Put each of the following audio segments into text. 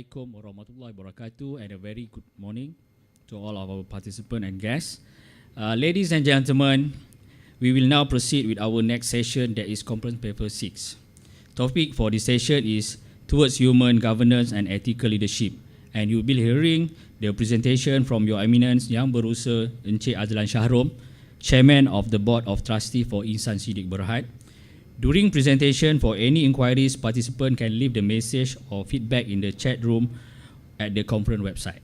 Assalamualaikum warahmatullahi wabarakatuh, and a very good morning to all of our participants and guests. Ladies and gentlemen, we will now proceed with our next session, that is Conference Paper 6. Topic for this session is Towards Human Governance and Ethical Leadership, and you will be hearing the presentation from Your Eminence Yang Berusaha Encik Azlan Shahrom, Chairman of the Board of Trustees for Insan Siddiq Berhad. During presentation, for any inquiries, participants can leave the message or feedback in the chat room at the conference website.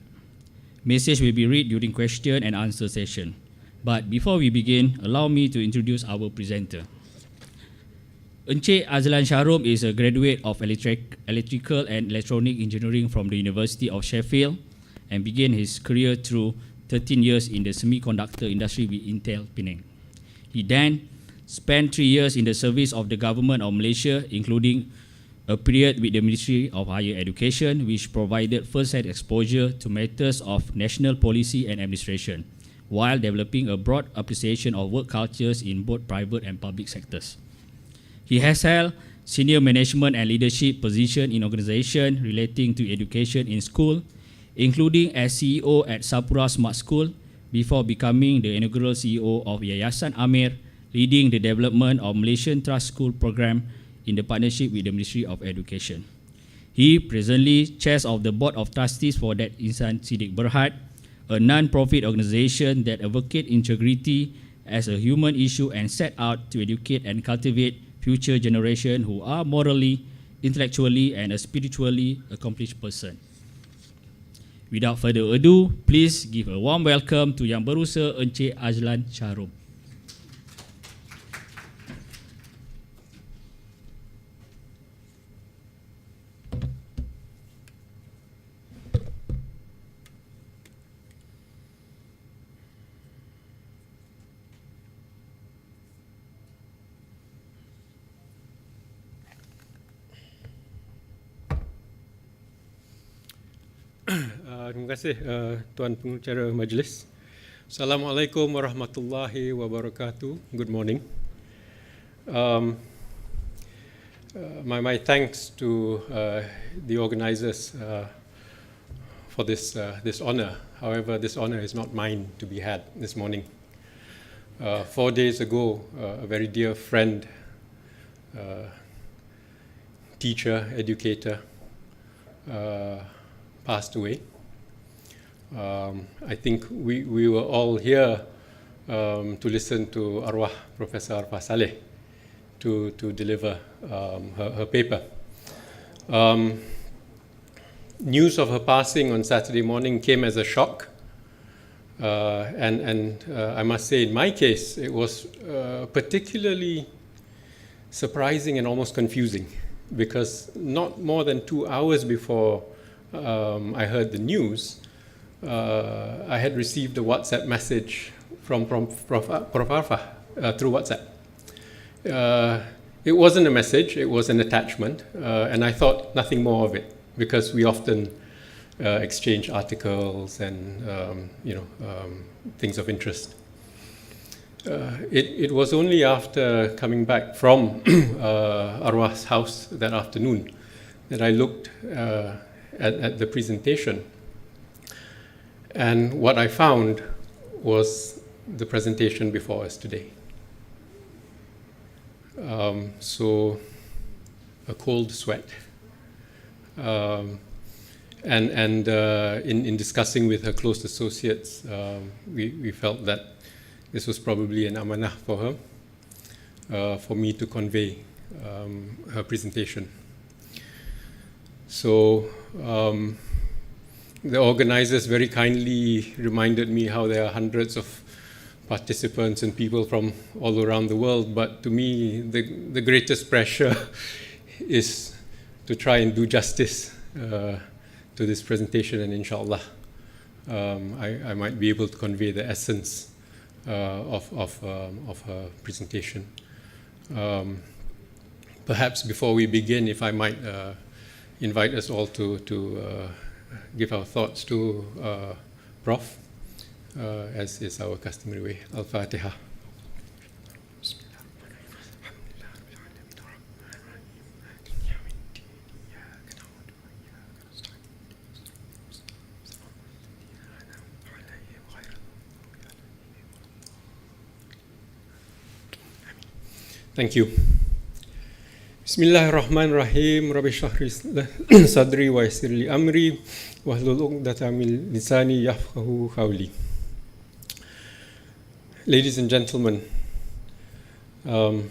Message will be read during question and answer session. But before we begin, allow me to introduce our presenter. Encik Azlan Shahrom is a graduate of Electrical and Electronic Engineering from the University of Sheffield and began his career through 13 years in the semiconductor industry with Intel Penang. He then spent 3 years in the service of the government of Malaysia, including a period with the Ministry of Higher Education, which provided first-hand exposure to matters of national policy and administration, while developing a broad appreciation of work cultures in both private and public sectors. He has held senior management and leadership positions in organizations relating to education in school, including as CEO at Sapura Smart School, before becoming the inaugural CEO of Yayasan Amir, leading the development of Malaysian Trust School program in the partnership with the Ministry of Education. He presently chairs of the Board of Trustees for that Insan Siddiq Berhad, a non-profit organization that advocates integrity as a human issue and set out to educate and cultivate future generations who are morally, intellectually, and spiritually accomplished person. Without further ado, please give a warm welcome to Yang Berusaha Encik Azlan Shahrom. Terima kasih Tuan Pengacara Majlis. Assalamualaikum warahmatullahi wabarakatuh. Good morning. My thanks to the organizers for this honor. However, this honor is not mine to be had this morning. 4 days ago, a very dear friend, teacher, educator, passed away. I think we were all here to listen to Arwah Professor Arfah Salleh to deliver her paper. News of her passing on Saturday morning came as a shock, and I must say, in my case, it was particularly surprising and almost confusing, because not more than 2 hours before I heard the news, I had received a WhatsApp message from Prof. Arfah through WhatsApp. It wasn't a message, it was an attachment, and I thought nothing more of it, because we often exchange articles and things of interest. It was only after coming back from Arwah's house that afternoon that I looked at the presentation, and what I found was the presentation before us today. So a cold sweat, and in discussing with her close associates, we felt that this was probably an amanah for her, for me to convey her presentation. So the organizers very kindly reminded me how there are hundreds of participants and people from all around the world, but to me the greatest pressure is to try and do justice to this presentation, and inshallah I might be able to convey the essence of her presentation. Perhaps before we begin, if I might invite us all to give our thoughts to Prof, as is our customary way. Al-Fatiha. Thank you. Bismillahirrahmanirrahim. Rabbi shrah li sadri wa yassir li amri wahlul 'uqdatam min lisani yafqahu qawli. Ladies and gentlemen, the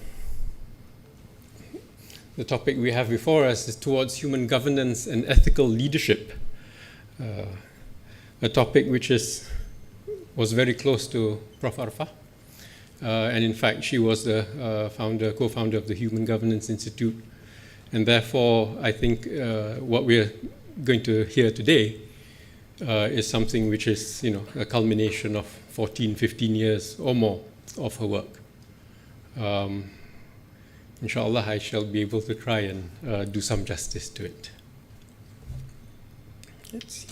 topic we have before us is towards human governance and ethical leadership, a topic which was very close to Prof. Arfah. And in fact, she was the co-founder of the Human Governance Institute. And therefore, I think what we're going to hear today is something which is, a culmination of 14, 15 years or more of her work. Inshallah, I shall be able to try and do some justice to it. Let's see.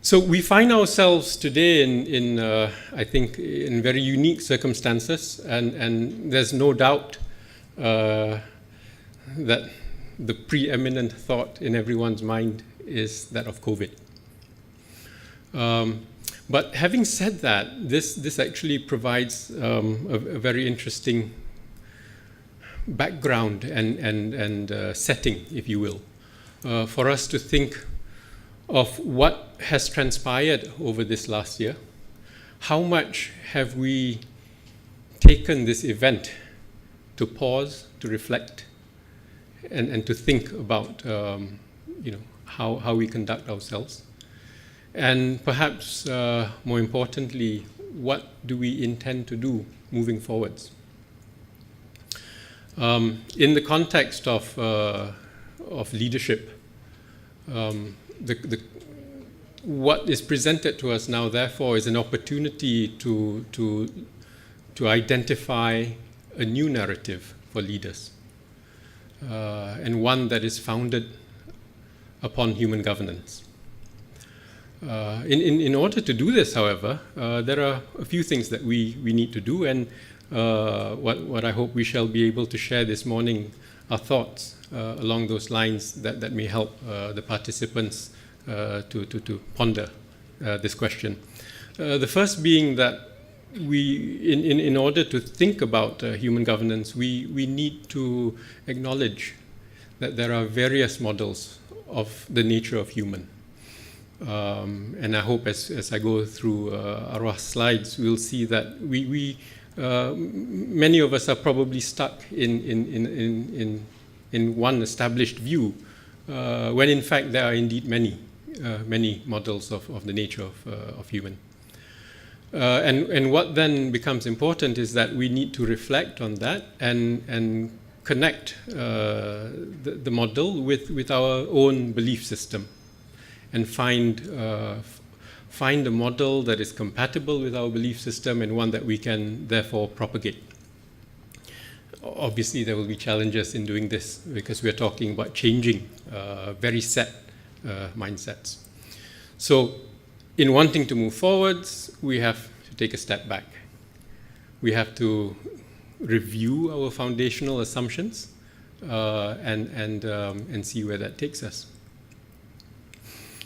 So we find ourselves today in I think, in very unique circumstances, and there's no doubt that the preeminent thought in everyone's mind is that of COVID. But having said that, this actually provides a very interesting background and setting, if you will, for us to think of what has transpired over this last year. How much have we taken this event to pause, to reflect, and to think about how we conduct ourselves? And perhaps more importantly, what do we intend to do moving forwards? In the context of leadership, what is presented to us now, therefore, is an opportunity to identify a new narrative for leaders, and one that is founded upon human governance. In order to do this, however, there are a few things that we need to do, and what I hope we shall be able to share this morning are thoughts along those lines that may help the participants to ponder this question. The first being that in order to think about human governance, we need to acknowledge that there are various models of the nature of human. And I hope as I go through Arwah's slides, we'll see that many of us are probably stuck in one established view, when in fact there are indeed many models of the nature of human. And what then becomes important is that we need to reflect on that and connect the model with our own belief system, and find a model that is compatible with our belief system and one that we can therefore propagate. Obviously, there will be challenges in doing this because we are talking about changing very set mindsets. So, in wanting to move forwards, we have to take a step back. We have to review our foundational assumptions and see where that takes us.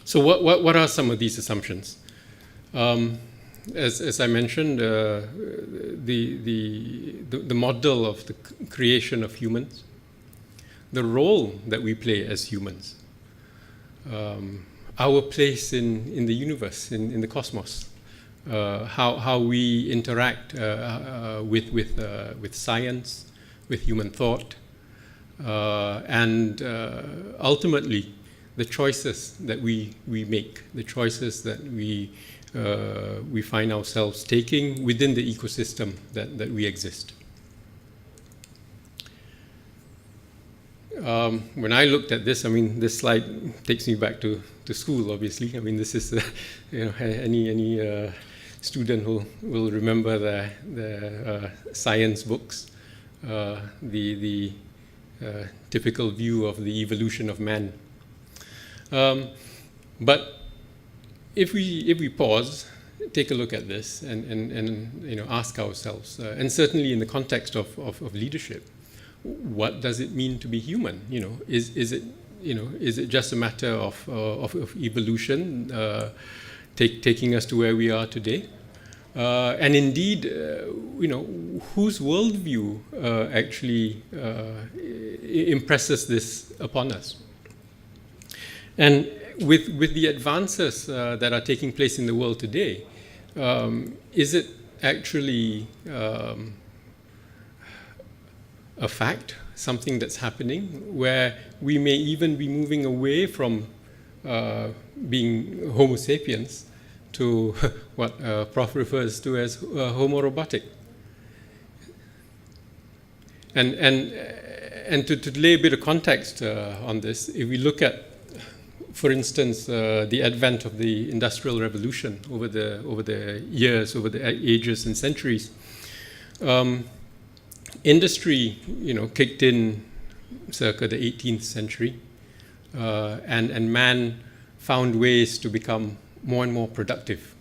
So, what are some of these assumptions? As I mentioned, the model of the creation of humans, the role that we play as humans, our place in the universe, in the cosmos, how we interact with science, with human thought, and ultimately the choices that we make, the choices that we find ourselves taking within the ecosystem that we exist. When I looked at this, this slide takes me back to school, obviously. This is, any student will remember the science books, the typical view of the evolution of man. But if we pause, take a look at this, and ask ourselves, and certainly in the context of leadership, what does it mean to be human? Is it just a matter of evolution taking us to where we are today, And indeed, whose worldview actually impresses this upon us. And with the advances that are taking place in the world today, is it actually a fact, something that's happening, where we may even be moving away from being Homo sapiens to what Prof refers to as Homo robotic? And to lay a bit of context on this, if we look at, for instance, the advent of the Industrial Revolution over the years, over the ages and centuries, industry, kicked in circa the 18th century, and man found ways to become more and more productive.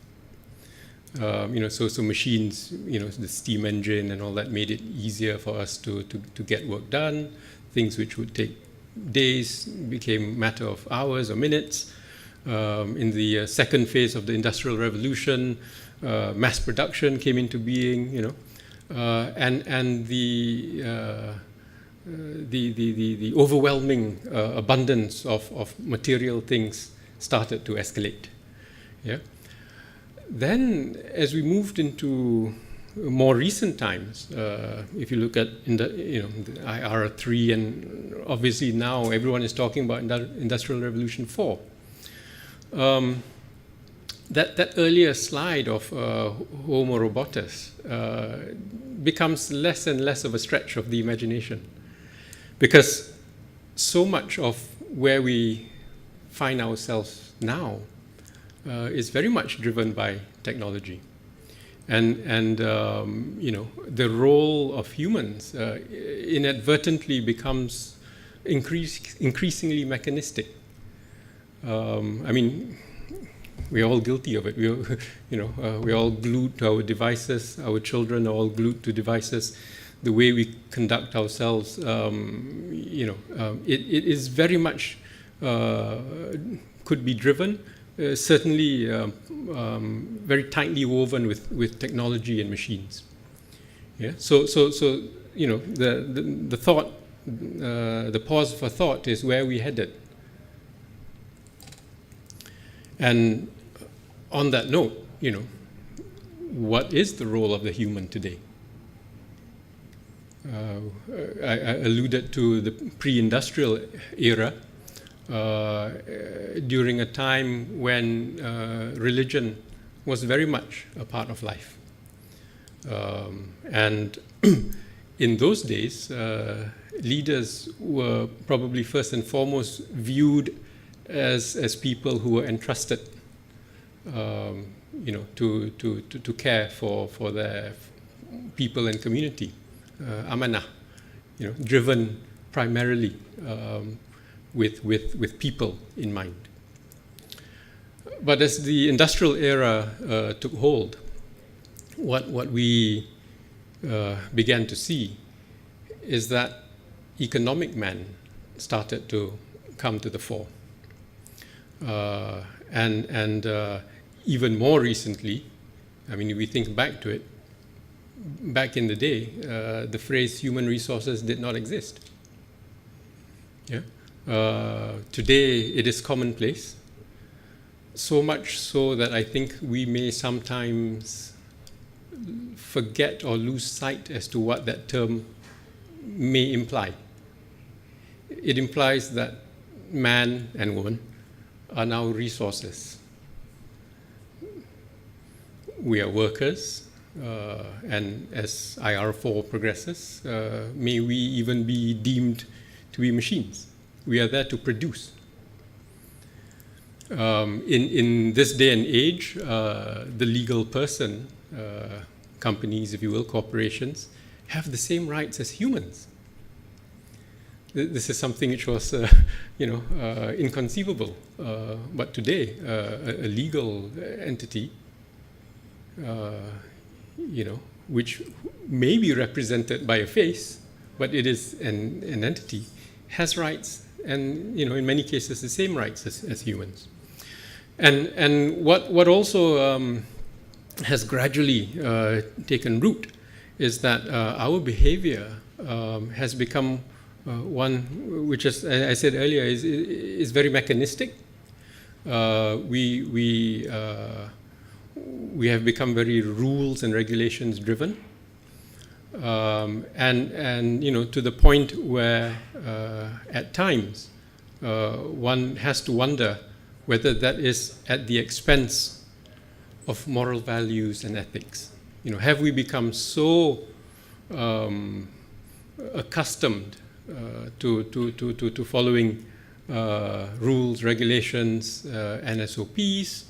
So machines, the steam engine and all that made it easier for us to get work done. Things which would take days became a matter of hours or minutes. In the second phase of the Industrial Revolution, mass production came into being, and the overwhelming abundance of material things started to escalate. Yeah. Then, as we moved into more recent times, if you look at the IR3, and obviously now everyone is talking about Industrial Revolution 4. That earlier slide of Homo robotus becomes less and less of a stretch of the imagination, because so much of where we find ourselves now is very much driven by technology, and the role of humans inadvertently becomes increasingly mechanistic. We're all guilty of it. We're all glued to our devices. Our children are all glued to devices. The way we conduct ourselves, it is very much could be driven. Certainly very tightly woven with technology and machines. Yeah. So the thought, the pause for thought is where we headed. And on that note, what is the role of the human today? I alluded to the pre-industrial era. During a time when religion was very much a part of life. And in those days, leaders were probably first and foremost viewed as people who were entrusted to care for their people and community. Amanah, driven primarily with people in mind. But as the industrial era took hold, what we began to see is that economic man started to come to the fore. And even more recently, if we think back to it, back in the day, the phrase human resources did not exist. Yeah. Today, it is commonplace, so much so that I think we may sometimes forget or lose sight as to what that term may imply. It implies that man and woman are now resources. We are workers, and as IR4 progresses, may we even be deemed to be machines. We are there to produce. In this day and age, the legal person, companies, if you will, corporations, have the same rights as humans. This is something which was, inconceivable. But today, a legal entity, which may be represented by a face, but it is an entity, has rights, and in many cases the same rights as humans. And what also has gradually taken root is that our behavior has become one which, as I said earlier, is very mechanistic. We have become very rules and regulations driven, and to the point where at times one has to wonder whether that is at the expense of moral values and ethics. Have we become so accustomed to following rules, regulations, and SOPs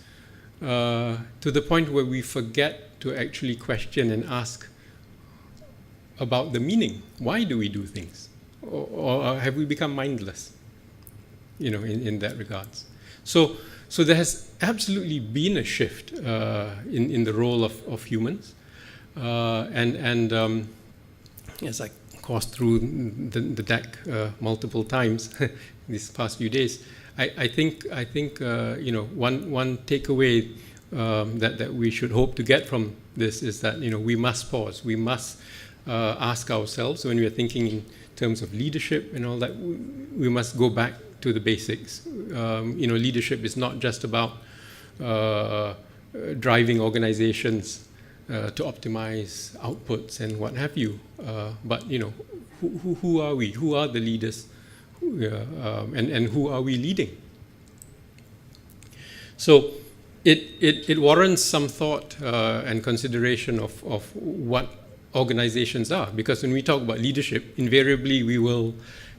to the point where we forget to actually question and ask about the meaning? Why do we do things? Or have we become mindless, in that regards? So there has absolutely been a shift in the role of humans, and as I coursed through the deck multiple times these past few days, I think one takeaway that we should hope to get from this is that we must pause. We must ask ourselves, when we are thinking in terms of leadership and all that, we must go back to the basics. Leadership is not just about driving organizations to optimize outputs and what have you, but who are we? Who are the leaders? And who are we leading? So it warrants some thought and consideration of what organizations are, because when we talk about leadership, invariably we will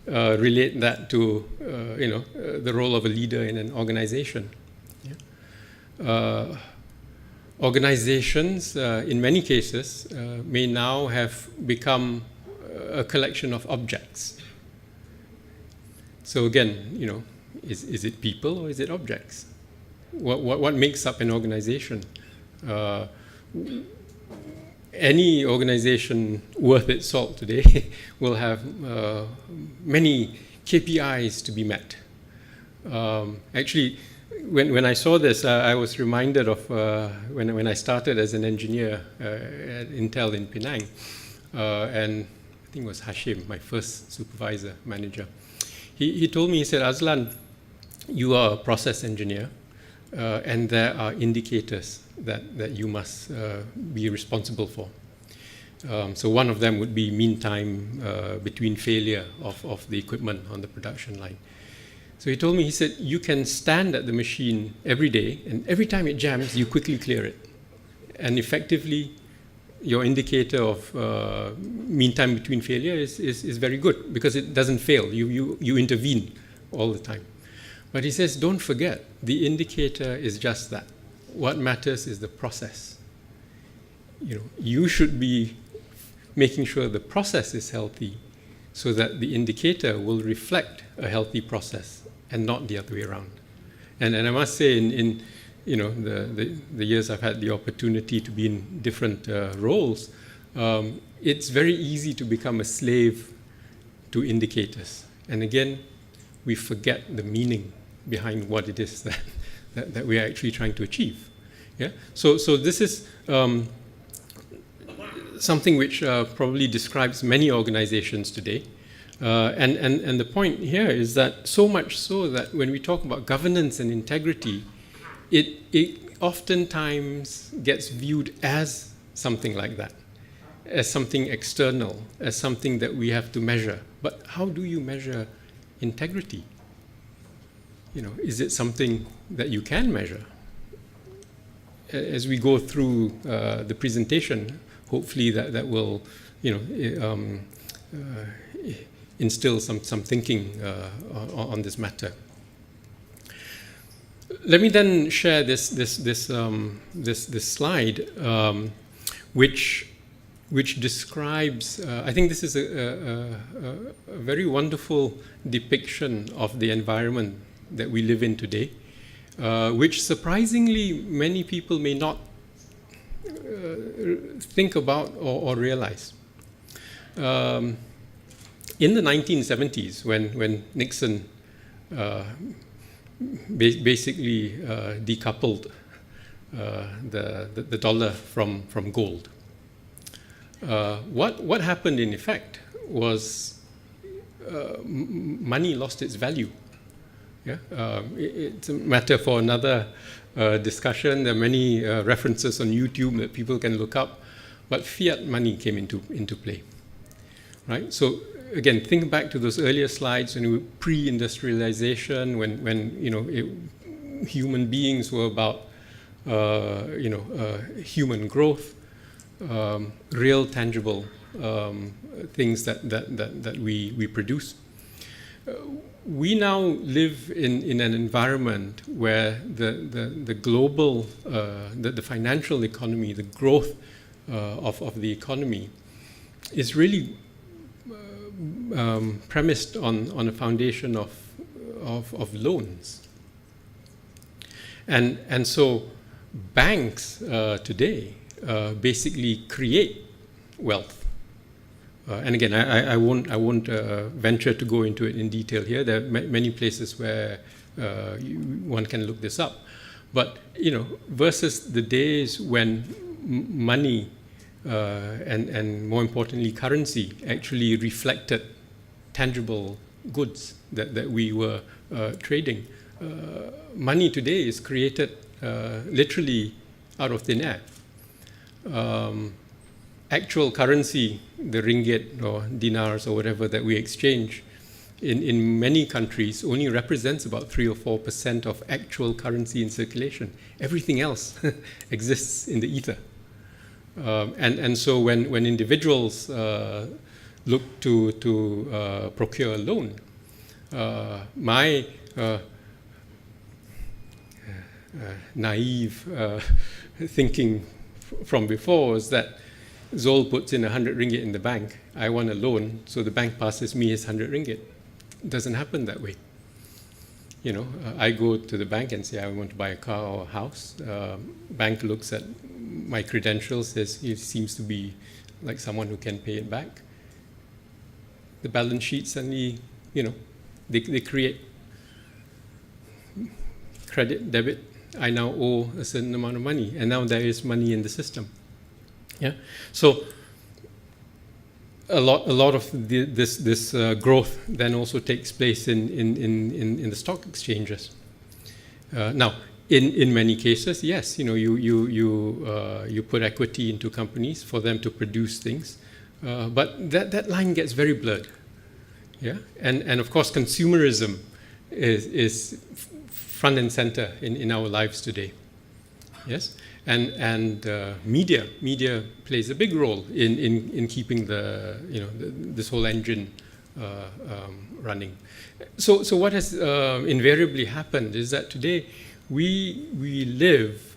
relate that to the role of a leader in an organization. Organizations, in many cases, may now have become a collection of objects. So again, is it people or is it objects? What makes up an organization? Any organization worth its salt today will have many KPIs to be met. Actually, when I saw this, I was reminded of when I started as an engineer at Intel in Penang, and I think it was Hashim, my first supervisor, manager. He told me, he said, Azlan, you are a process engineer, and there are indicators that you must be responsible for. So one of them would be mean time between failure of the equipment on the production line. So he told me, he said, you can stand at the machine every day, and every time it jams, you quickly clear it. And effectively, your indicator of mean time between failure is very good, because it doesn't fail. You intervene all the time. But he says, don't forget, the indicator is just that. What matters is the process. You should be making sure the process is healthy, so that the indicator will reflect a healthy process and not the other way around. And I must say, in the years I've had the opportunity to be in different roles, it's very easy to become a slave to indicators. And again, we forget the meaning behind what it is that we are actually trying to achieve. Yeah. So this is something which probably describes many organizations today. And the point here is that so much so that when we talk about governance and integrity, it oftentimes gets viewed as something like that, as something external, as something that we have to measure. But how do you measure integrity? Is it something that you can measure? As we go through the presentation, hopefully that will, instill some thinking on this matter. Let me then share this slide, which describes. I think this is a very wonderful depiction of the environment that we live in today, which surprisingly many people may not think about or realize. In the 1970s, when Nixon basically decoupled the dollar from gold. What happened in effect was money lost its value. Yeah? It's a matter for another discussion. There are many references on YouTube that people can look up, but fiat money came into play, right? So again, think back to those earlier slides when we were pre-industrialization, when human beings were about human growth, real tangible things that we produce. We now live in an environment where the global, the financial economy, the growth of the economy is really premised on a foundation of loans. And so banks today basically create wealth. And again, I won't venture to go into it in detail here. There are many places where one can look this up. But versus the days when money and more importantly currency actually reflected tangible goods that we were trading, money today is created literally out of thin air. Actual currency, the ringgit or dinars or whatever that we exchange, in many countries only represents about 3 or 4% of actual currency in circulation. Everything else exists in the ether. And so when individuals look to procure a loan, my naive thinking from before is that Zol puts in 100 ringgit in the bank. I want a loan, so the bank passes me his 100 ringgit. It doesn't happen that way. I go to the bank and say I want to buy a car or a house. Bank looks at my credentials, says he seems to be like someone who can pay it back. The balance sheet suddenly, they create credit, debit. I now owe a certain amount of money, and now there is money in the system. Yeah, so a lot of this growth then also takes place in the stock exchanges. Now, in many cases, yes, you put equity into companies for them to produce things, but that line gets very blurred. Yeah, and of course, consumerism is front and center in our lives today. Yes. And media plays a big role in keeping this whole engine running. So what has invariably happened is that today we live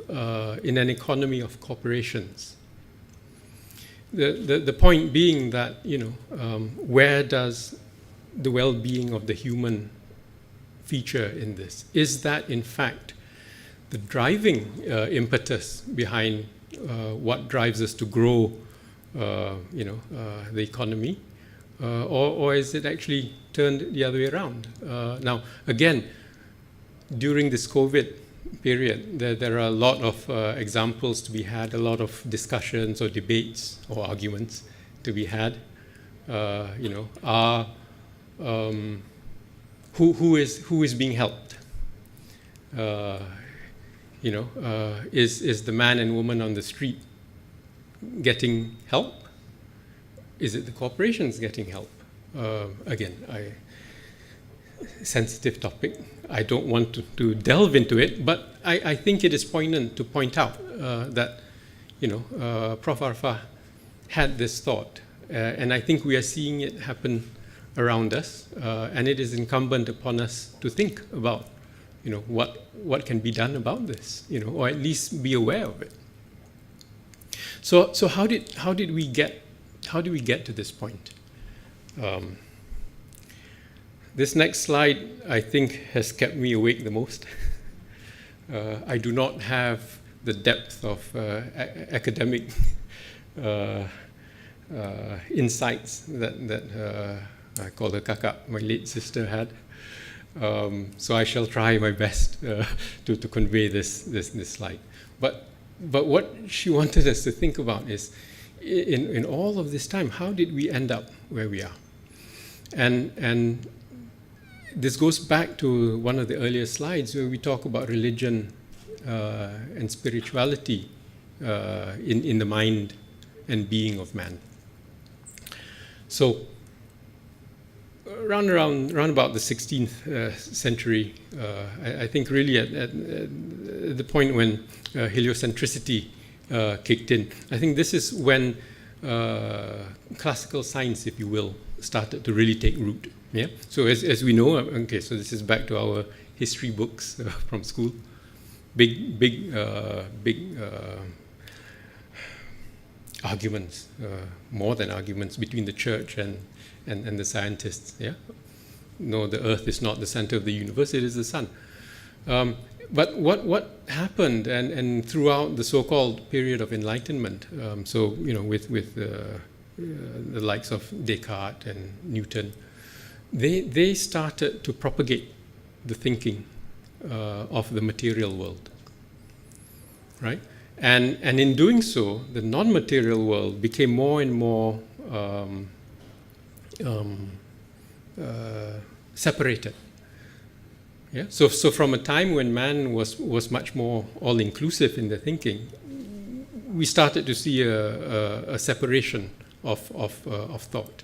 in an economy of corporations. The point being that where does the well-being of the human feature in this? Is that in fact the driving impetus behind what drives us to grow, the economy, or is it actually turned the other way around? Now, again, during this COVID period, there are a lot of examples to be had, a lot of discussions or debates or arguments to be had. Who is being helped? Is the man and woman on the street getting help? Is it the corporations getting help? Again, sensitive topic. I don't want to delve into it, but I think it is poignant to point out that Prof. Arfah had this thought, and I think we are seeing it happen around us, and it is incumbent upon us to think about what can be done about this, or at least be aware of it. So how did we get to this point? This next slide, I think, has kept me awake the most. I do not have the depth of academic insights that I call her Kakak, my late sister, had. So I shall try my best to convey this slide. But what she wanted us to think about is, in all of this time, how did we end up where we are? And this goes back to one of the earlier slides where we talk about religion and spirituality in the mind and being of man. So around about the 16th century, I think really at the point when heliocentricity kicked in, I think this is when classical science, if you will, started to really take root. Yeah. So as we know, okay, so this is back to our history books from school. Big arguments, more than arguments, between the church and the scientists. Yeah. No, the Earth is not the center of the universe; it is the sun. But what happened, and throughout the so-called period of enlightenment, so with the likes of Descartes and Newton, they started to propagate the thinking of the material world, right? And in doing so, the non-material world became more and more separated. Yeah. So from a time when man was much more all-inclusive in the thinking, we started to see a separation of thought,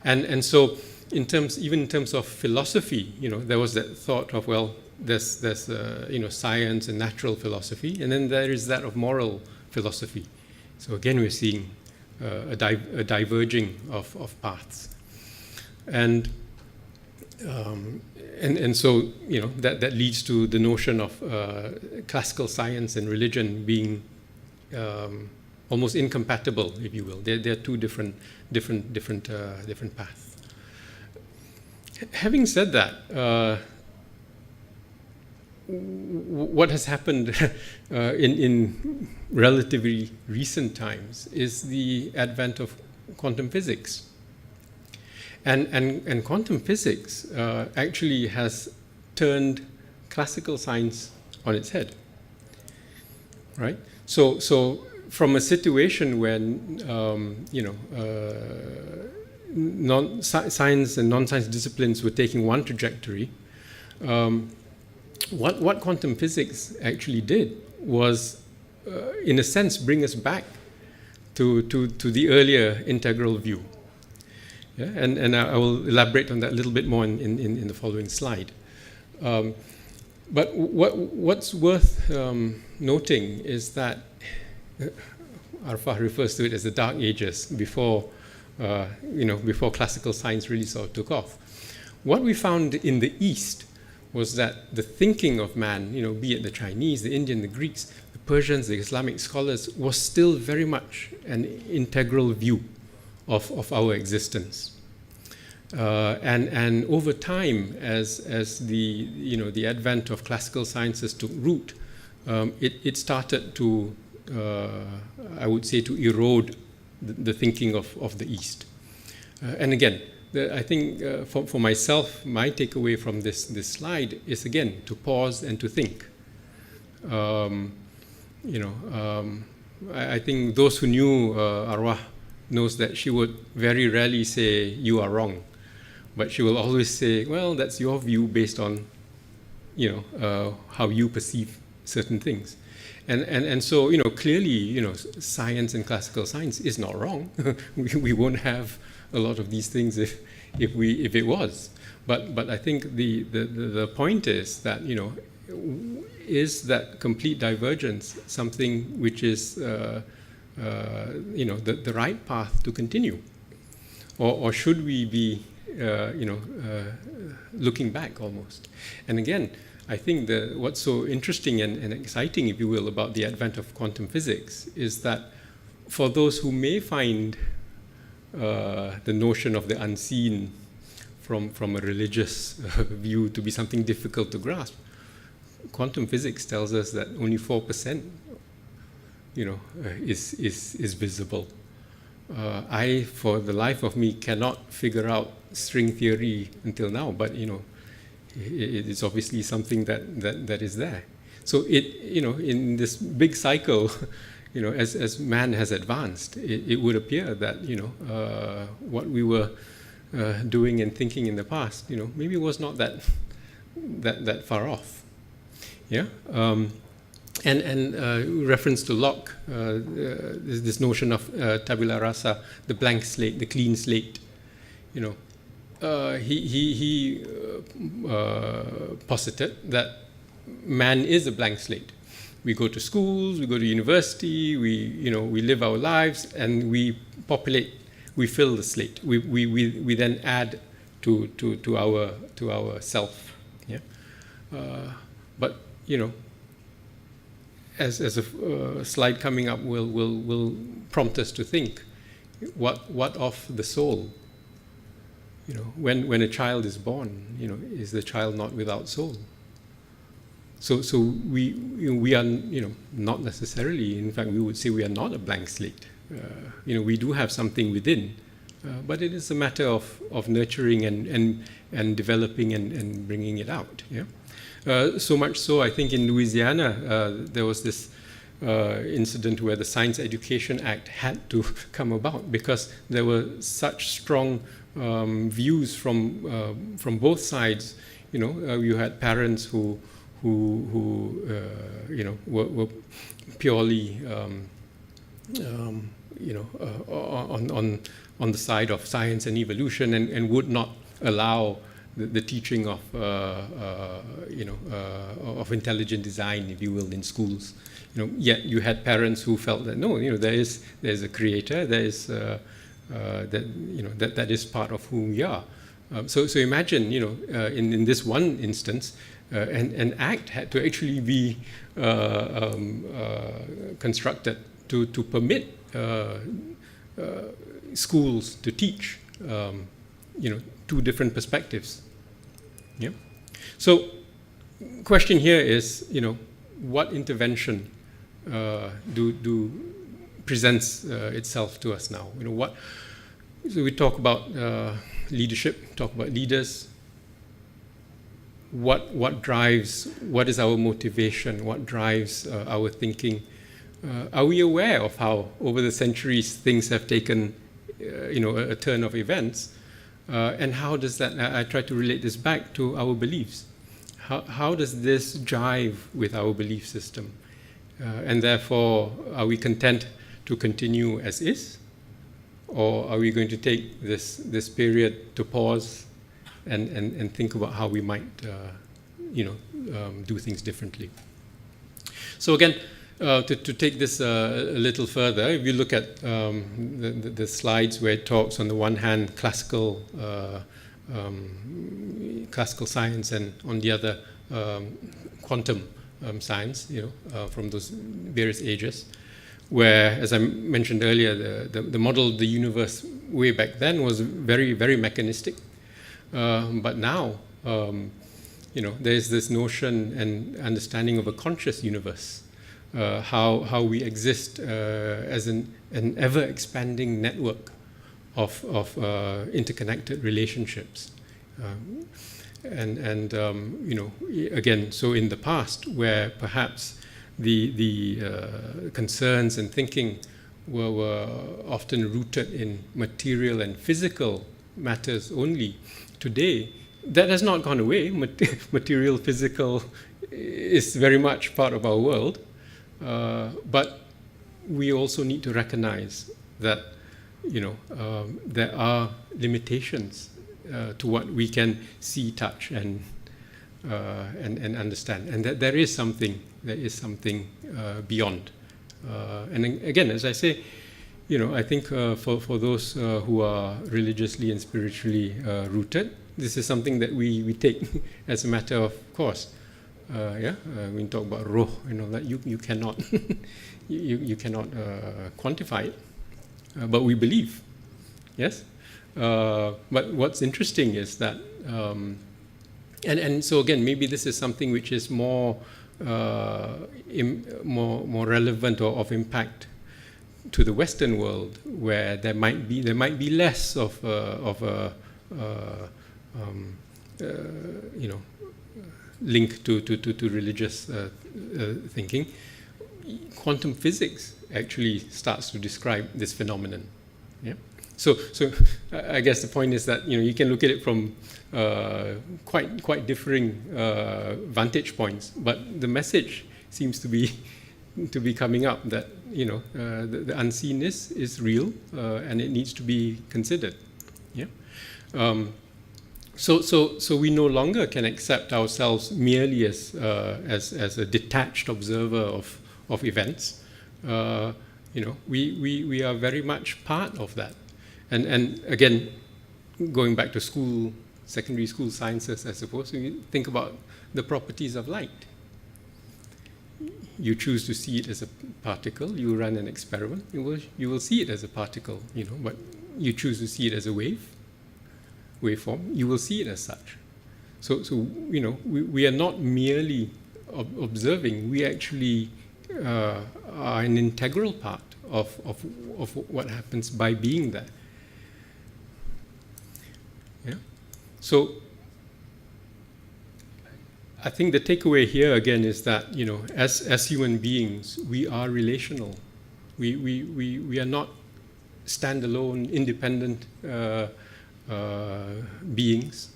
and so even in terms of philosophy, there was that thought of, well, there's science and natural philosophy, and then there is that of moral philosophy. So again, we're seeing a diverging of paths, and so that leads to the notion of classical science and religion being almost incompatible, if you will. They're two different paths. Having said that, what has happened in relatively recent times is the advent of quantum physics. And quantum physics actually has turned classical science on its head, right? So from a situation when science and non-science disciplines were taking one trajectory, what quantum physics actually did was, in a sense, bring us back to the earlier integral view. Yeah? And I will elaborate on that a little bit more in the following slide. But what's worth noting is that Arfah refers to it as the Dark Ages, before classical science really sort of took off. What we found in the East was that the thinking of man, be it the Chinese, the Indian, the Greeks, the Persians, the Islamic scholars, was still very much an integral view of our existence. And over time, as the advent of classical sciences took root, it started to, I would say, to erode the thinking of the East. And again, I think for myself, my takeaway from this slide is, again, to pause and to think. I think those who knew Arwah knows that she would very rarely say, "You are wrong," but she will always say, "Well, that's your view based on, how you perceive certain things." And so, clearly, science and classical science is not wrong. we won't have a lot of these things if it was. But I think the point is that, is that complete divergence something which is the right path to continue, or should we be looking back almost? And again, I think what's so interesting and exciting, if you will, about the advent of quantum physics is that for those who may find the notion of the unseen from a religious view to be something difficult to grasp, quantum physics tells us that only 4%, is visible. I, for the life of me, cannot figure out string theory until now, but it's obviously something that is there. So in this big cycle, as man has advanced, it would appear that what we were doing and thinking in the past, maybe was not that far off. Yeah. And reference to Locke, this notion of tabula rasa, the blank slate, the clean slate. He posited that man is a blank slate. We go to schools, we go to university, we live our lives, and we populate, we fill the slate. We then add to our self. Yeah. But as a slide coming up will prompt us to think, what of the soul? When a child is born, is the child not without soul? So we are not necessarily. In fact, we would say we are not a blank slate. We do have something within, but it is a matter of nurturing and developing and bringing it out. Yeah. So much so, I think in Louisiana there was this incident where the Science Education Act had to come about because there were such strong views from both sides. You had parents who were purely on the side of science and evolution and would not allow the teaching of intelligent design, if you will, in schools. Yet you had parents who felt that no, there's a creator, there is that is part of who we are. So imagine, in this one instance, an act had to actually be constructed to permit schools to teach, two different perspectives. Yeah. So, question here is, what intervention presents itself to us now? So we talk about leadership, talk about leaders. What drives? What is our motivation? What drives our thinking? Are we aware of how over the centuries things have taken, a turn of events? And how does that? I try to relate this back to our beliefs. How does this jive with our belief system? And therefore, are we content to continue as is, or are we going to take this period to pause and think about how we might, do things differently? So again, to take this a little further, if you look at the slides where it talks on the one hand classical science, and on the other quantum science, from those various ages, where, as I mentioned earlier, the model of the universe way back then was very, very mechanistic. But now, there's this notion and understanding of a conscious universe, how we exist as an ever-expanding network of interconnected relationships. Again, so in the past, where perhaps the concerns and thinking were often rooted in material and physical matters only, today that has not gone away. Material, physical is very much part of our world, but we also need to recognize that there are limitations to what we can see, touch, and understand, and that there is something beyond. And again, as I say, I think for those who are religiously and spiritually rooted, this is something that we take as a matter of course. When you talk about roh, that you cannot you cannot quantify it, but we believe, yes. But what's interesting is that, and so again, maybe this is something which is more relevant or of impact to the Western world, where there might be less link to religious thinking. Quantum physics actually starts to describe this phenomenon. Yeah. So I guess the point is that you can look at it from quite differing vantage points, but the message seems to be coming up that the unseen is real and it needs to be considered. Yeah. So we no longer can accept ourselves merely as a detached observer of events. We are very much part of that. And again, going back to school, secondary school sciences, I suppose, we think about the properties of light. You choose to see it as a particle. You run an experiment. You will see it as a particle, but you choose to see it as a waveform. You will see it as such. So we are not merely observing. We actually are an integral part of what happens by being there. Yeah. So I think the takeaway here again is that as human beings, we are relational. We are not standalone, independent beings.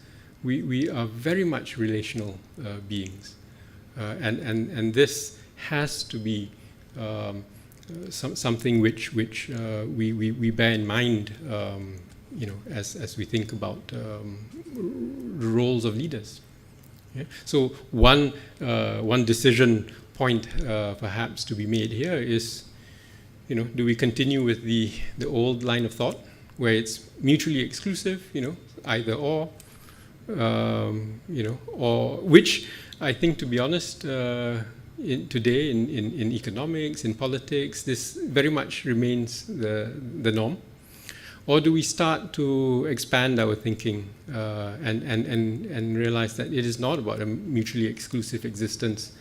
We are very much relational beings, and this has to be something which we bear in mind, as we think about the roles of leaders. Yeah? So one decision point perhaps to be made here is, do we continue with the old line of thought where it's mutually exclusive, either or, or which I think, to be honest, today in economics, in politics, this very much remains the norm? Or do we start to expand our thinking and realize that it is not about a mutually exclusive existence?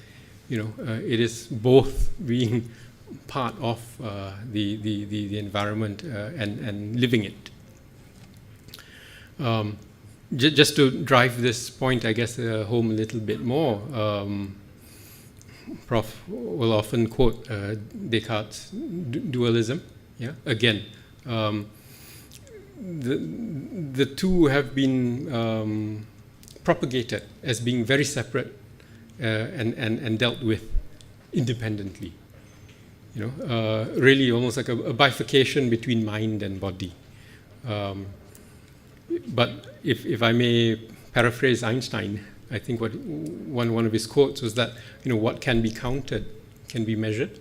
It is both being part of the environment and living it. Just to drive this point, I guess, home a little bit more, Prof will often quote Descartes' dualism. Yeah, again, the two have been propagated as being very separate and dealt with independently. Really almost like a bifurcation between mind and body. But if I may paraphrase Einstein, I think one of his quotes was that what can be counted can be measured,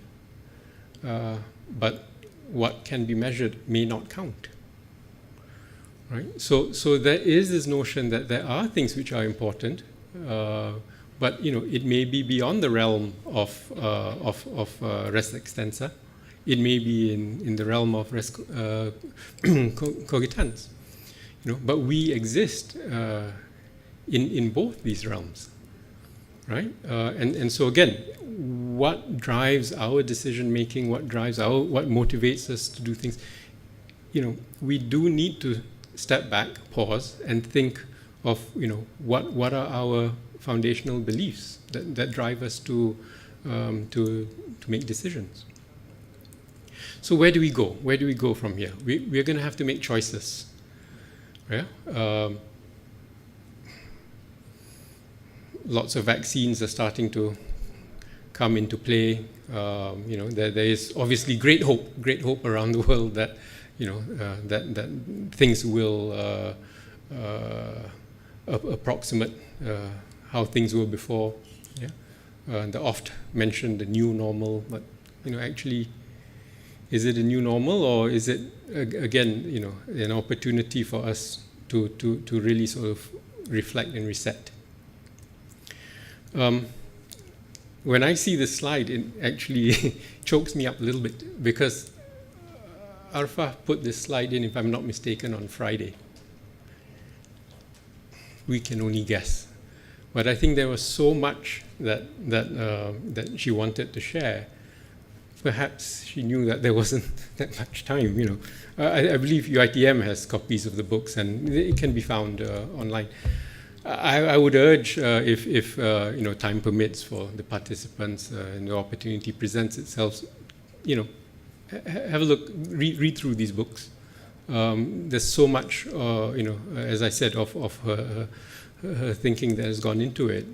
but what can be measured may not count. Right. So there is this notion that there are things which are important, but it may be beyond the realm of res extensa. It may be in the realm of res cogitans. But we exist in both these realms, right? And so again, what drives our decision making? What motivates us to do things? We do need to step back, pause, and think of what are our foundational beliefs that drive us to make decisions. So where do we go? Where do we go from here? We're going to have to make choices. Yeah. Lots of vaccines are starting to come into play. There is obviously great hope around the world that that things will approximate how things were before. Yeah, the oft mentioned the new normal, but actually, is it a new normal, or is it again an opportunity for us to really sort of reflect and reset? When I see this slide, it actually chokes me up a little bit, because Arfah put this slide in, if I'm not mistaken, on Friday. We can only guess, but I think there was so much that she wanted to share. Perhaps she knew that there wasn't that much time. I believe UITM has copies of the books, and it can be found online. I would urge, if time permits for the participants and the opportunity presents itself, have a look, read through these books. There's so much, as I said, of her thinking that has gone into it,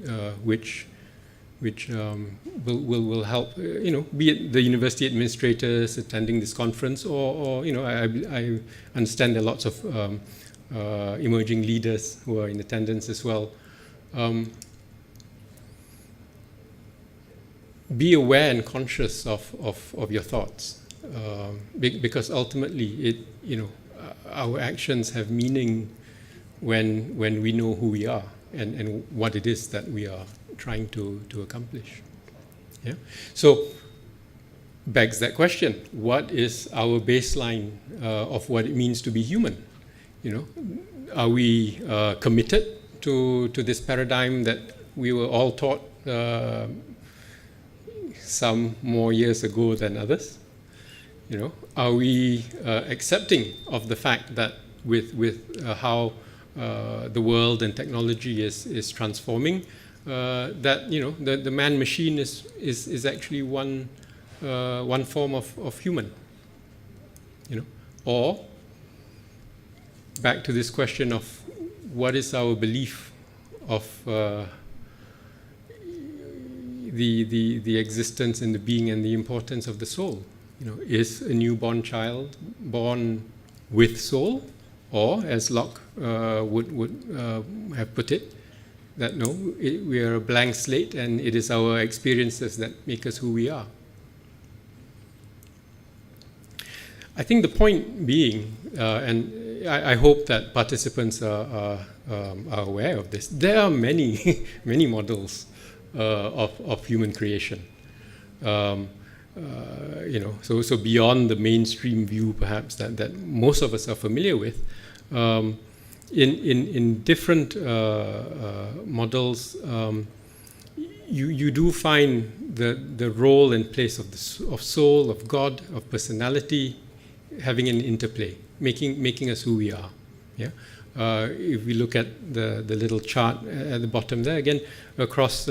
which will help, be it the university administrators attending this conference, or I understand there are lots of emerging leaders who are in attendance as well. Be aware and conscious of your thoughts, because ultimately our actions have meaning when we know who we are and what it is that we are trying to accomplish. Yeah. So begs that question: what is our baseline of what it means to be human? Are we committed to this paradigm that we were all taught some more years ago than others? Are we accepting of the fact that with how the world and technology is transforming, that the man-machine is actually one form of human? Or back to this question of what is our belief of the existence and the being and the importance of the soul? Is a newborn child born with soul, or as Locke would have put it, that no, we are a blank slate and it is our experiences that make us who we are? I think the point being, and I hope that participants are aware of this, there are many, many models of human creation. So beyond the mainstream view, perhaps, that most of us are familiar with, in different models, you do find the role and place of soul, of God, of personality, having an interplay, making us who we are. Yeah. If we look at the little chart at the bottom there, again, across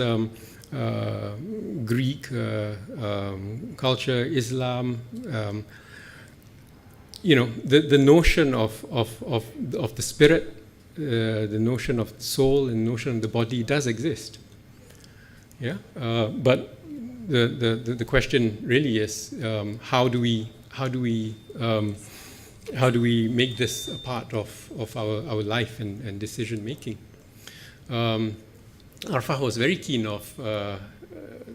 Greek culture, Islam, the notion of the spirit, the notion of the soul, and the notion of the body does exist. Yeah. But the question really is, how do we make this a part of our life and decision making? Arfah was very keen of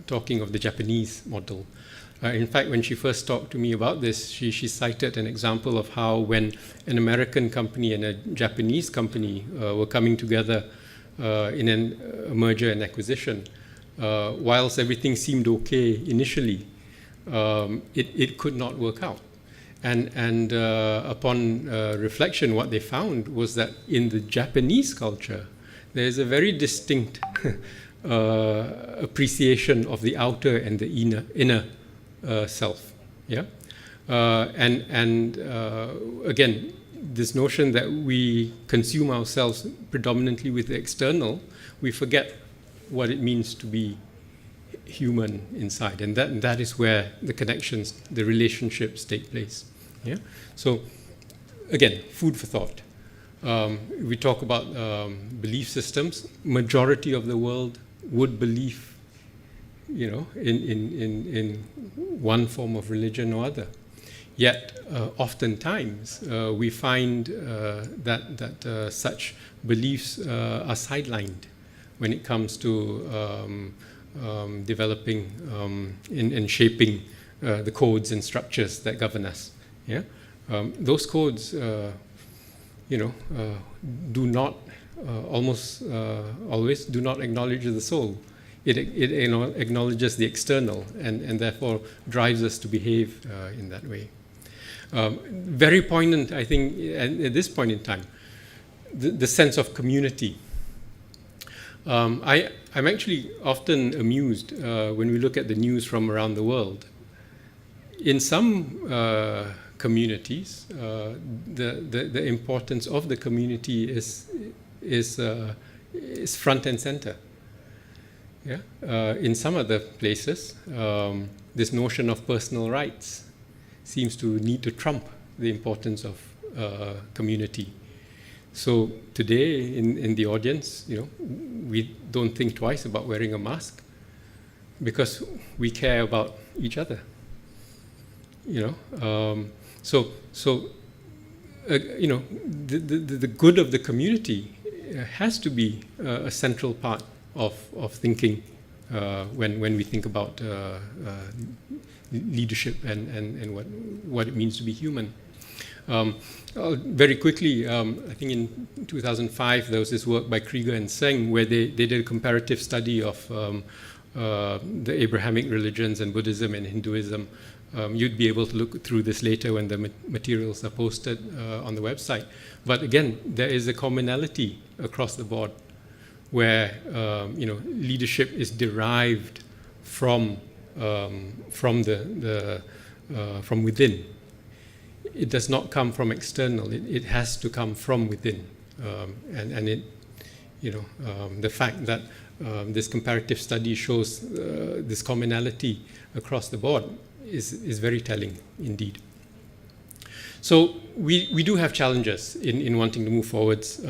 talking of the Japanese model. In fact, when she first talked to me about this, she cited an example of how when an American company and a Japanese company were coming together in a merger and acquisition, whilst everything seemed okay initially, it could not work out. And upon reflection, what they found was that in the Japanese culture, there is a very distinct appreciation of the outer and the inner self. Yeah. Again, this notion that we consume ourselves predominantly with the external, we forget what it means to be human inside, and that is where the connections, the relationships take place. Yeah. So again, food for thought. We talk about belief systems. Majority of the world would believe, in one form of religion or other. Yet, oftentimes we find that such beliefs are sidelined when it comes to developing and shaping the codes and structures that govern us. Yeah, those codes, do not almost always do not acknowledge the soul. It acknowledges the external, and therefore drives us to behave in that way. Very poignant, I think, at this point in time, the sense of community. I'm actually often amused when we look at the news from around the world. In some communities, the importance of the community is is front and center. Yeah? In some other places, this notion of personal rights seems to need to trump the importance of community. So today in the audience, we don't think twice about wearing a mask because we care about each other. The good of the community has to be a central part of thinking when we think about leadership and what it means to be human. Very quickly, I think in 2005 there was this work by Krieger and Seng where they did a comparative study of the Abrahamic religions and Buddhism and Hinduism. You'd be able to look through this later when the materials are posted on the website. But again, there is a commonality across the board where leadership is derived from within. It does not come from external. It has to come from within, and it, the fact that this comparative study shows this commonality across the board is very telling indeed. So we do have challenges in wanting to move forwards.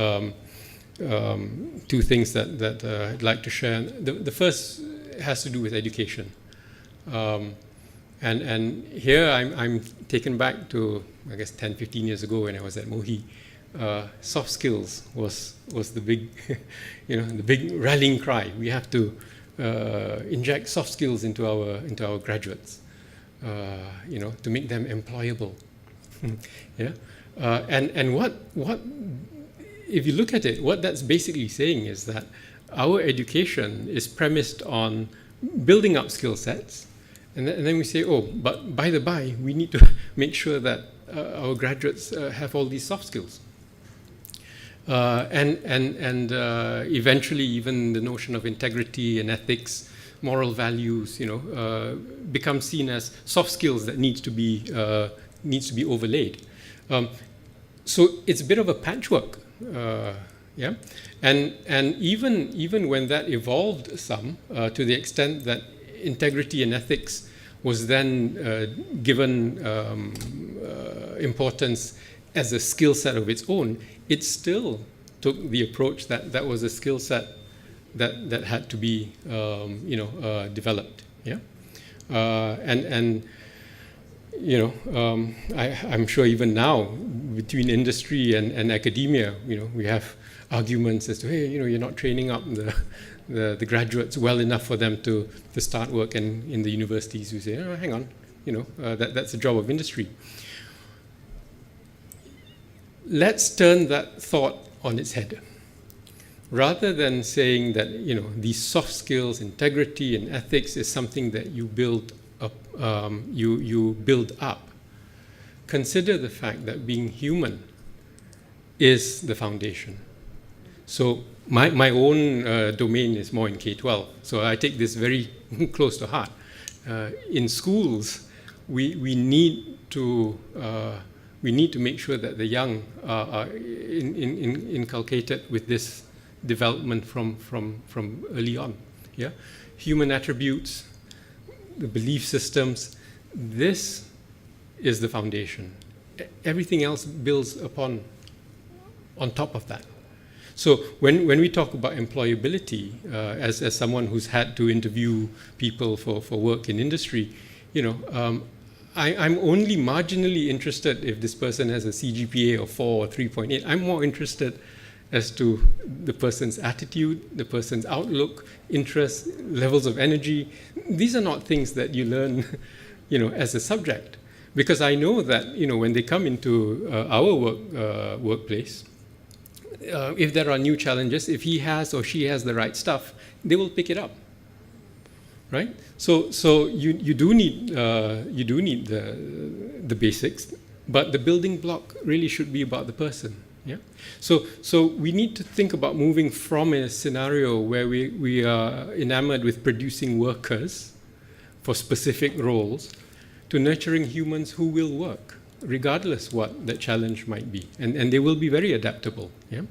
Two things that I'd like to share. The first has to do with education. And here I'm taken back to, I guess, 10, 15 years ago when I was at Mohi. Soft skills was the big, the big rallying cry. We have to inject soft skills into our graduates, to make them employable. Yeah, and what if you look at it, what that's basically saying is that our education is premised on building up skill sets. And then we say, oh, but by the by, we need to make sure that our graduates have all these soft skills. And eventually, even the notion of integrity and ethics, moral values, become seen as soft skills that needs to be overlaid. So it's a bit of a patchwork, yeah. And even when that evolved some, to the extent that integrity and ethics was then given importance as a skill set of its own, it still took the approach that was a skill set that had to be developed. Yeah, I'm sure even now between industry and academia, we have arguments as to, hey, you're not training up the graduates well enough for them to start work, and in the universities who say, oh, hang on, that's the job of industry. Let's turn that thought on its head. Rather than saying that these soft skills, integrity and ethics is something that you build up, consider the fact that being human is the foundation. So my own domain is more in K-12, so I take this very close to heart. In schools, we need to make sure that the young are inculcated with this development from early on. Yeah, human attributes, the belief systems. This is the foundation. Everything else builds on top of that. So when we talk about employability, as someone who's had to interview people for work in industry, I'm only marginally interested if this person has a CGPA of 4 or 3.8. I'm more interested as to the person's attitude, the person's outlook, interests, levels of energy. These are not things that you learn, as a subject, because I know that when they come into our workplace, if there are new challenges, if he has or she has the right stuff, they will pick it up, right? So you do need the basics, but the building block really should be about the person. Yeah. So we need to think about moving from a scenario where we are enamored with producing workers for specific roles to nurturing humans who will work, regardless what that challenge might be. And they will be very adaptable. Yeah?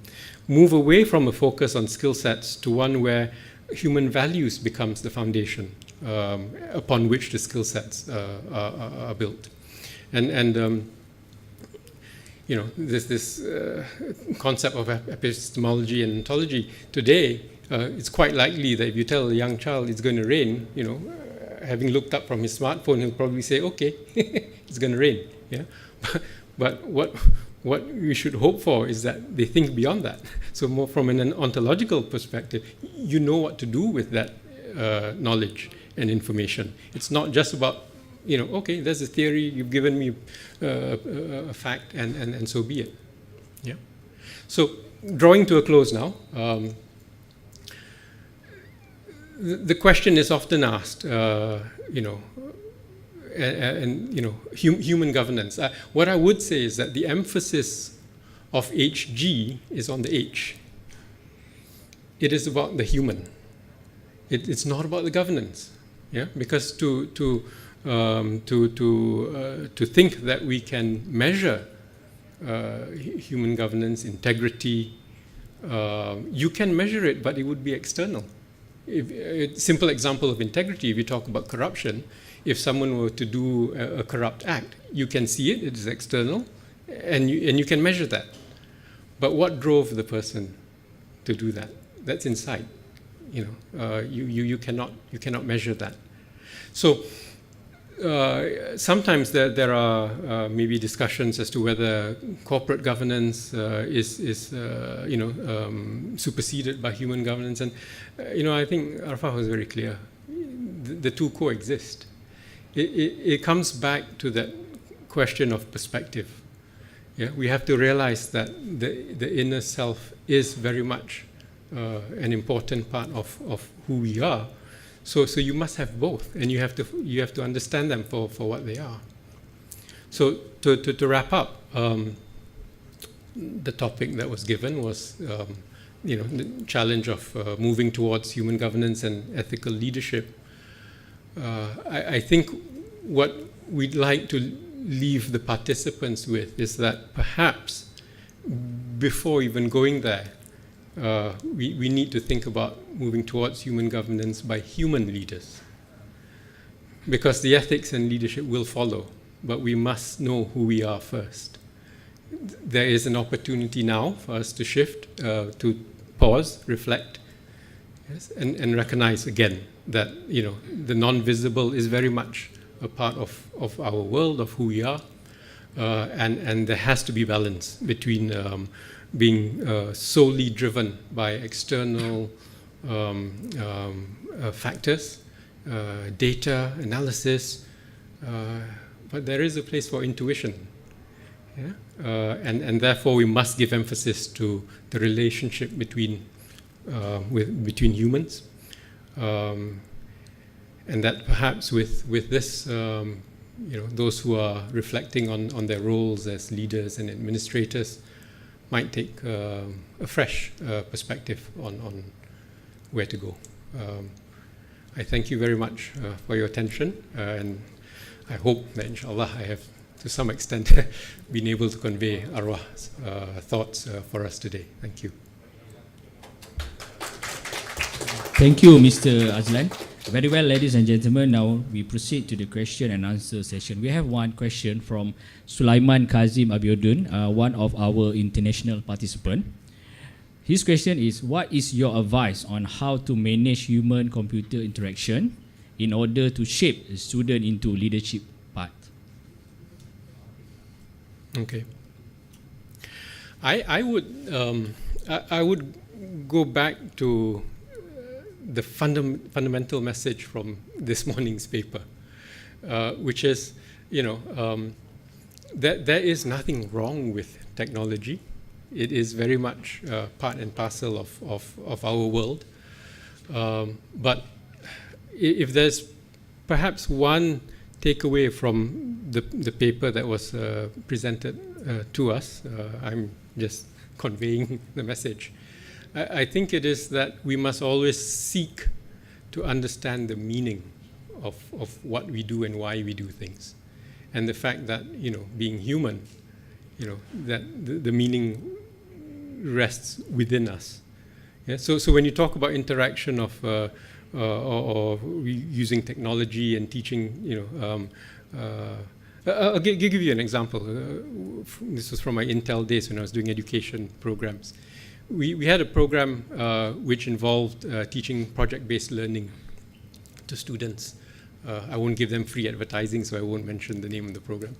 Move away from a focus on skill sets to one where human values becomes the foundation upon which the skill sets are built. And you know, this concept of epistemology and ontology today, it's quite likely that if you tell a young child it's going to rain, you know, having looked up from his smartphone, he'll probably say, okay, it's going to rain. Yeah? But what we should hope for is that they think beyond that. So more from an ontological perspective, you know what to do with that knowledge and information. It's not just about, you know, okay, there's a theory, you've given me a fact, and so be it. Yeah. So drawing to a close now, the question is often asked, you know, and you know, human governance. What I would say is that the emphasis of HG is on the H. It is about the human. It's not about the governance. Yeah, because to think that we can measure human governance, integrity, you can measure it, but it would be external. A simple example of integrity, if you talk about corruption, if someone were to do a corrupt act, you can see it, it is external, and you can measure that. But what drove the person to do that? That's inside. You know, you cannot measure that. So sometimes there are maybe discussions as to whether corporate governance is you know, superseded by human governance, and you know, I think Arfah was very clear. The two coexist. It comes back to that question of perspective. Yeah, we have to realize that the inner self is very much an important part of who we are. So you must have both, and you have to understand them for what they are. So to wrap up, the topic that was given was you know, the challenge of moving towards human governance and ethical leadership. I think what we'd like to leave the participants with is that perhaps before even going there, we need to think about moving towards human governance by human leaders. Because the ethics and leadership will follow, but we must know who we are first. There is an opportunity now for us to shift, to pause, reflect, yes, and recognize again that, you know, the non-visible is very much a part of our world, of who we are, and there has to be balance between being solely driven by external factors, data, analysis, but there is a place for intuition. Yeah? And therefore we must give emphasis to the relationship between humans, and that perhaps with this, you know, those who are reflecting on their roles as leaders and administrators might take a fresh perspective on where to go. I thank you very much for your attention, and I hope that inshallah I have to some extent been able to convey Arwah's thoughts for us today. Thank you. Thank you, Mr. Azlan. Very well, ladies and gentlemen. Now we proceed to the question and answer session. We have one question from Sulaiman Kazim Abiodun, one of our international participants. His question is, what is your advice on how to manage human-computer interaction in order to shape a student into leadership path? Okay. I would go back to the fundamental message from this morning's paper, which is, you know, that there is nothing wrong with technology. It is very much part and parcel of our world. But if there's perhaps one takeaway from the paper that was presented to us, I'm just conveying the message. I think it is that we must always seek to understand the meaning of what we do and why we do things. and the fact that, being human, that the meaning rests within us. Yeah? So when you talk about interaction of or using technology and teaching, I'll give you an example. This was from my Intel days when I was doing education programs. We had a program which involved teaching project-based learning to students. I won't give them free advertising, so I won't mention the name of the program.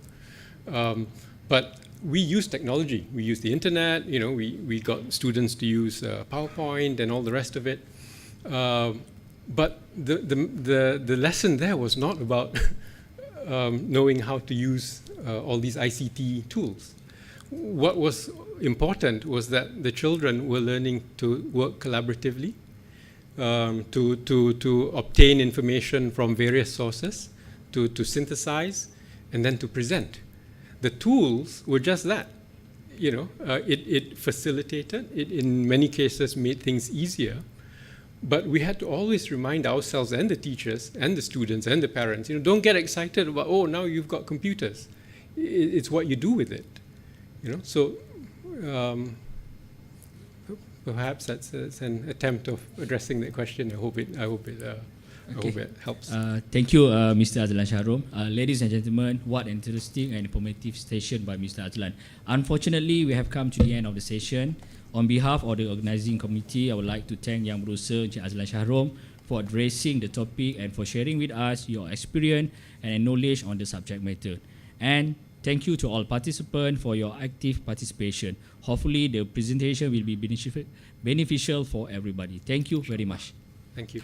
But we used technology. We used the internet. We got students to use PowerPoint and all the rest of it. But the lesson there was not about knowing how to use all these ICT tools. What was important was that the children were learning to work collaboratively, to obtain information from various sources, to synthesize, and then to present. The tools were just that. It facilitated, it in many cases made things easier, but we had to always remind ourselves and the teachers and the students and the parents, don't get excited about, oh, now you've got computers. It's what you do with it. So perhaps that's an attempt of addressing that question. I hope it helps. Thank you, Mr. Azlan Shahrom. Ladies and gentlemen, what an interesting and informative session by Mr. Azlan. Unfortunately, we have come to the end of the session. On behalf of the organizing committee, I would like to thank Yang Berusaha Encik Azlan Shahrom for addressing the topic and for sharing with us your experience and knowledge on the subject matter. And thank you to all participants for your active participation. Hopefully, the presentation will be beneficial for everybody. Thank you very much. Thank you.